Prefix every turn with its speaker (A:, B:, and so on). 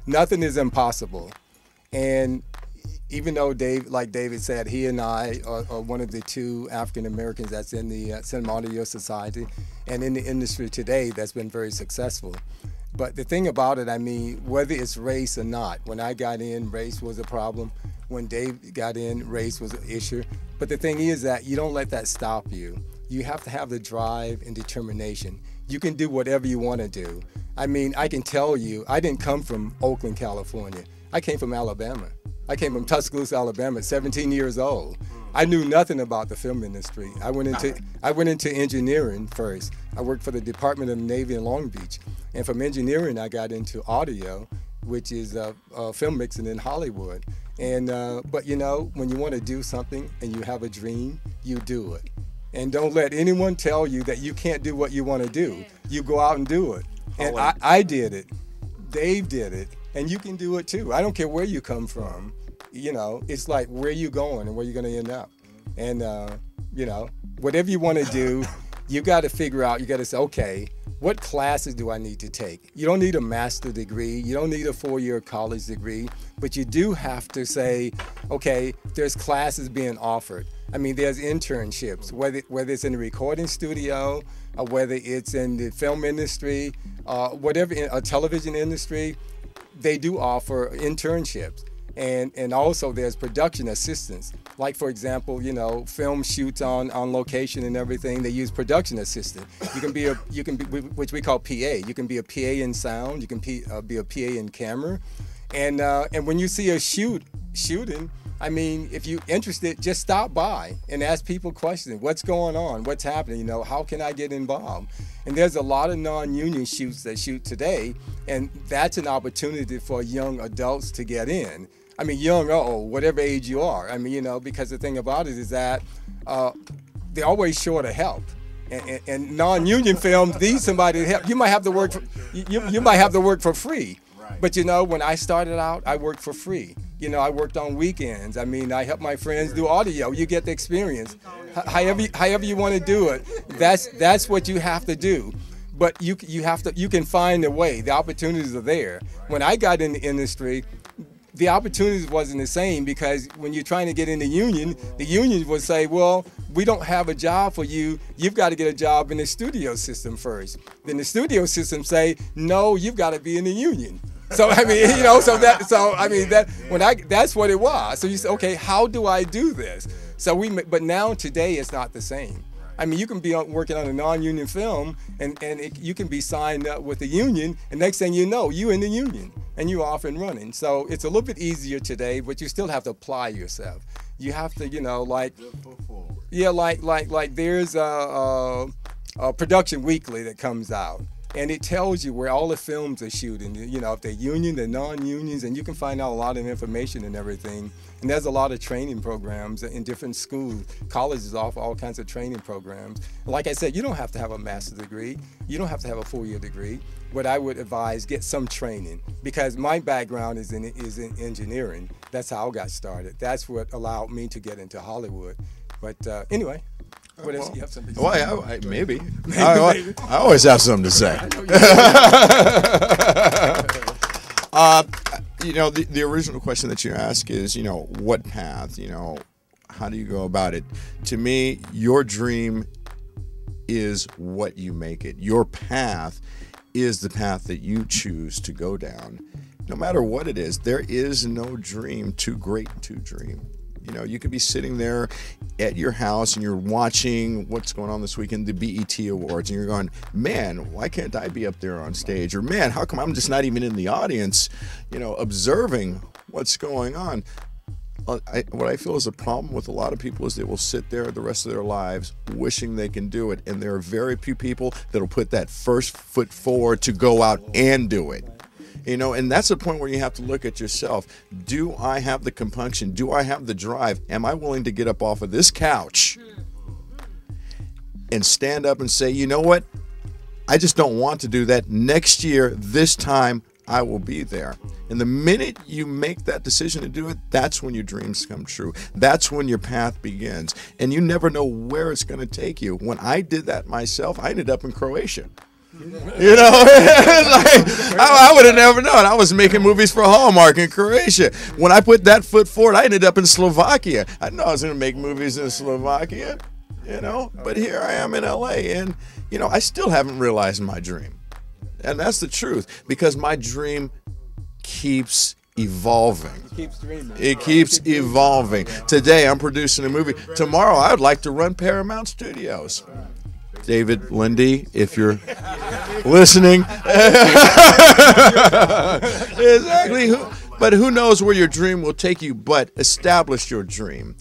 A: nothing is impossible. And even though like David said, he and I are one of the two African Americans that's in the Cinema Audio Society and in the industry today that's been very successful. But the thing about it, I mean, whether it's race or not, when I got in, race was a problem. When Dave got in, race was an issue. But the thing is that you don't let that stop you. You have to have the drive and determination. You can do whatever you want to do. I mean, I can tell you, I didn't come from Oakland, California. I came from Alabama. I came from Tuscaloosa, Alabama, at 17 years old. I knew nothing about the film industry. I went into engineering first. I worked for the Department of the Navy in Long Beach. And from engineering, I got into audio, which is film mixing in Hollywood. And but you know, when you want to do something and you have a dream, you do it. And don't let anyone tell you that you can't do what you want to do. You go out and do it. And I did it. Dave did it. And you can do it too. I don't care where you come from. You know, it's like where you going and where you're going to end up. And, you know, whatever you want to do, you got to figure out, you got to say, okay, what classes do I need to take? You don't need a master's degree. You don't need a 4-year college degree. But you do have to say, okay, there's classes being offered. I mean, there's internships, whether it's in the recording studio, or whether it's in the film industry, whatever, a television industry, they do offer internships. And also there's production assistants. Like, for example, you know, film shoots on location and everything, they use production assistant. You can be which we call PA. You can be a PA in sound, you can be a PA in camera. And when you see a shooting, I mean, if you're interested, just stop by and ask people questions. What's going on? What's happening? You know, how can I get involved? And there's a lot of non-union shoots that shoot today, and that's an opportunity for young adults to get in. I mean, young or old, whatever age you are. I mean, you know, because the thing about it is that they're always short of help. And non-union films need somebody to help. You might have to work for, you might have to work for free. But you know, when I started out, I worked for free. You know, I worked on weekends. I mean, I helped my friends do audio. You get the experience. However you want to do it, that's what you have to do. But you can find a way. The opportunities are there. When I got in the industry, the opportunities wasn't the same, because when you're trying to get in the union would say, well, we don't have a job for you. You've got to get a job in the studio system first. Then the studio system say, no, you've got to be in the union. So I mean, you know, that's what it was. So you say, okay, how do I do this? So but now today it's not the same. I mean, you can be working on a non-union film, and you can be signed up with the union, and next thing you know, you in the union, and you're off and running. So it's a little bit easier today, but you still have to apply yourself. You have to, you know, like, yeah, like there's a Production Weekly that comes out, and it tells you where all the films are shooting, you know, if they're union, they're non-unions, and you can find out a lot of information and everything. And there's a lot of training programs in different schools. Colleges offer all kinds of training programs. Like I said, you don't have to have a master's degree. You don't have to have a 4-year degree. What I would advise, get some training, because my background is in engineering. That's how I got started. That's what allowed me to get into Hollywood. But anyway. What else? You have something to say?
B: Well, maybe. I always have something to say. You know, the original question that you ask is, you know, what path? You know, how do you go about it? To me, your dream is what you make it. Your path is the path that you choose to go down. No matter what it is, there is no dream too great to dream. You know, you could be sitting there at your house and you're watching what's going on this weekend, the BET Awards, and you're going, man, why can't I be up there on stage? Or, man, how come I'm just not even in the audience, you know, observing what's going on? What I feel is a problem with a lot of people is they will sit there the rest of their lives wishing they can do it. And there are very few people that will put that first foot forward to go out and do it. You know, and that's the point where you have to look at yourself. Do I have the compunction? Do I have the drive? Am I willing to get up off of this couch and stand up and say, you know what? I just don't want to do that. Next year, this time, I will be there. And the minute you make that decision to do it, that's when your dreams come true. That's when your path begins. And you never know where it's going to take you. When I did that myself, I ended up in Croatia. You know, like, I would have never known. I was making movies for Hallmark in Croatia. When I put that foot forward, I ended up in Slovakia. I didn't know I was going to make movies in Slovakia, you know, but here I am in LA, and, you know, I still haven't realized my dream. And that's the truth, because my dream keeps evolving. It keeps evolving. Today I'm producing a movie. Tomorrow I would like to run Paramount Studios. David Lindy, if you're listening. Exactly. But who knows where your dream will take you, but establish your dream.